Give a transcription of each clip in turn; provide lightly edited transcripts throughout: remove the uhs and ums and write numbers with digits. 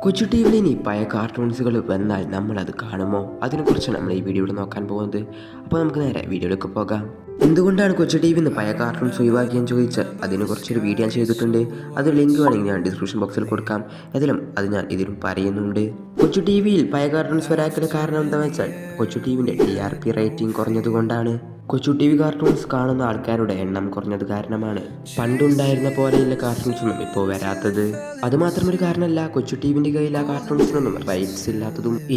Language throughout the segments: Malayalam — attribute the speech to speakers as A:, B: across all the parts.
A: കൊച്ചു ടി വിയിൽ ഇനി പഴയ കാർട്ടൂൺസുകൾ വന്നാൽ നമ്മളത് കാണുമോ? അതിനെക്കുറിച്ചാണ് നമ്മൾ ഈ വീഡിയോയിൽ നോക്കാൻ പോകുന്നത്. അപ്പോൾ നമുക്ക് നേരെ വീഡിയോയിലേക്ക് പോകാം. എന്തുകൊണ്ടാണ് കൊച്ചു ടി വിയിൽ നിന്ന് പഴയ കാർട്ടൂൺസ് ഒഴിവാക്കിയെന്ന് ചോദിച്ചാൽ അതിനെക്കുറിച്ചൊരു വീഡിയോ ഞാൻ ചെയ്തിട്ടുണ്ട്. അത് ലിങ്ക് വേണമെങ്കിൽ ഞാൻ ഡിസ്ക്രിപ്ഷൻ ബോക്സിൽ കൊടുക്കാം. അത് ഞാൻ ഇതിലും പറയുന്നുണ്ട്. കൊച്ചു ടി വിയിൽ പഴയ കാർട്ടൂൺസ് വരാക്കുന്ന കാരണം എന്താണെന്ന് വെച്ചാൽ കൊച്ചു ടി വിൻ്റെ TRP റേറ്റിംഗ് കുറഞ്ഞതുകൊണ്ടാണ്. കൊച്ചു ടി വി കാർട്ടൂൺസ് കാണുന്ന ആൾക്കാരുടെ എണ്ണം കുറഞ്ഞത് കാരണമാണ് പണ്ടുണ്ടായിരുന്ന പോലെയുള്ള കാർട്ടൂൺസ് ഒന്നും ഇപ്പോൾ വരാത്തത്. അതുമാത്രമൊരു കാരണമല്ല, കൊച്ചു ടി വിൻ്റെ കയ്യിൽ ആ കാർട്ടൂൺസിനൊന്നും റൈറ്റ്സ്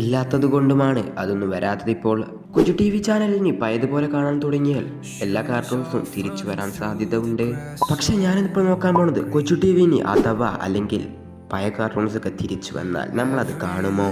A: ഇല്ലാത്തത് കൊണ്ടുമാണ് അതൊന്നും വരാത്തത്. ഇപ്പോൾ കൊച്ചു ടി വി ചാനലിന് പഴയതുപോലെ കാണാൻ തുടങ്ങിയാൽ എല്ലാ കാർട്ടൂൺസും തിരിച്ചു വരാൻ സാധ്യത ഉണ്ട്. പക്ഷെ ഞാനിപ്പോൾ നോക്കാൻ പോണത് കൊച്ചു ടി വിന് അഥവാ അല്ലെങ്കിൽ പഴയ കാർട്ടൂൺസൊക്കെ തിരിച്ചു വന്നാൽ നമ്മളത് കാണുമോ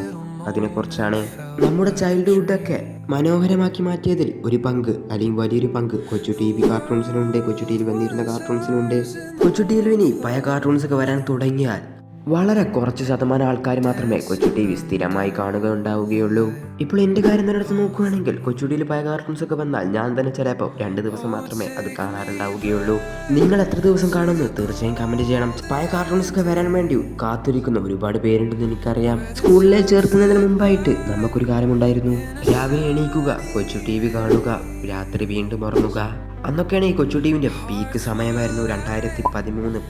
A: അതിനെക്കുറിച്ചാണ്. നമ്മുടെ ചൈൽഡ്ഹുഡൊക്കെ മനോഹരമാക്കി മാറ്റിയതിൽ ഒരു പങ്ക് അല്ലെങ്കിൽ വലിയൊരു പങ്ക് കൊച്ചു ടി വി കാർട്ടൂൺസിനുണ്ട്. കൊച്ചു ടി വി വന്നിരുന്ന കാർട്ടൂൺസിനുണ്ട്. കൊച്ചു ടി വിയിൽ ഇനി പഴയ കാർട്ടൂൺസൊക്കെ വരാൻ തുടങ്ങിയാൽ വളരെ കുറച്ച് ശതമാനം ആൾക്കാർ മാത്രമേ കൊച്ചു ടി വി സ്ഥിരമായി കാണുകയുള്ളൂ. ഇപ്പോൾ എൻ്റെ കാര്യം തന്നെ എടുത്ത് നോക്കുകയാണെങ്കിൽ കൊച്ചു ടി വിയിൽ പഴയ കാർട്ടൂൺസൊക്കെ വന്നാൽ ഞാൻ തന്നെ ചിലപ്പോൾ 2 ദിവസം മാത്രമേ അത് കാണാറുണ്ടാവുകയുള്ളൂ. നിങ്ങൾ എത്ര ദിവസം കാണുമെന്ന് തീർച്ചയായും കമൻറ്റ് ചെയ്യണം. പഴയ കാർട്ടൂൺസൊക്കെ വരാൻ വേണ്ടി കാത്തിരിക്കുന്ന ഒരുപാട് പേരുണ്ടെന്ന് എനിക്കറിയാം. സ്കൂളിലെ ചേർക്കുന്നതിന് മുമ്പായിട്ട് നമുക്കൊരു കാര്യമുണ്ടായിരുന്നു. രാവിലെ എണീക്കുക, കൊച്ചു ടി വി കാണുക, രാത്രി വീണ്ടും ഉറങ്ങുക. അന്നൊക്കെയാണ് ഈ കൊച്ചു ടി വിൻ്റെ പീക്ക് സമയമായിരുന്നു. 2013,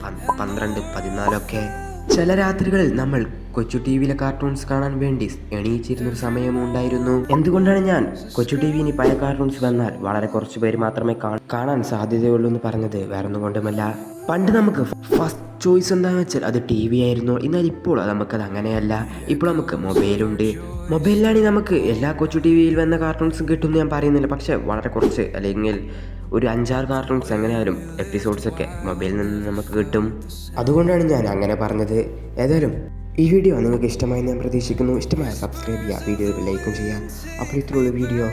A: 12, 14 ചില രാത്രികളിൽ നമ്മൾ കൊച്ചു ടി വിയിലെ കാർട്ടൂൺസ് കാണാൻ വേണ്ടി എണീച്ചിരുന്നൊരു സമയമുണ്ടായിരുന്നു. എന്തുകൊണ്ടാണ് ഞാൻ കൊച്ചു ടി വി ഇനി പഴയ കാർട്ടൂൺസ് വന്നാൽ വളരെ കുറച്ച് പേര് മാത്രമേ കാണാൻ സാധ്യതയുള്ളൂ എന്ന് പറഞ്ഞത് വേറൊന്നും കൊണ്ടുമല്ല. പണ്ട് നമുക്ക് ഫസ്റ്റ് ചോയ്സ് എന്താണെന്ന് വെച്ചാൽ അത് ടി വി ആയിരുന്നു. എന്നാൽ ഇപ്പോൾ നമുക്കത് അങ്ങനെയല്ല. ഇപ്പോൾ നമുക്ക് മൊബൈലുണ്ട്. മൊബൈലിലാണെങ്കിൽ നമുക്ക് എല്ലാ കൊച്ചു ടി വിയിൽ വന്ന കാർട്ടൂൺസും കിട്ടുമെന്ന് ഞാൻ പറയുന്നില്ല. പക്ഷേ വളരെ കുറച്ച് അല്ലെങ്കിൽ ഒരു 5-6 കാർട്ടൂൺസ് എങ്ങനെയായാലും എപ്പിസോഡ്സൊക്കെ മൊബൈലിൽ നിന്ന് നമുക്ക് കിട്ടും. അതുകൊണ്ടാണ് ഞാൻ അങ്ങനെ പറഞ്ഞത്. ഏതായാലും ഈ വീഡിയോ നിങ്ങൾക്ക് ഇഷ്ടമായി ഞാൻ പ്രതീക്ഷിക്കുന്നു. ഇഷ്ടമായ സബ്സ്ക്രൈബ് ചെയ്യുക, വീഡിയോ ലൈക്കും ചെയ്യുക. അപ്പോൾ ഇത്രയുള്ള വീഡിയോ.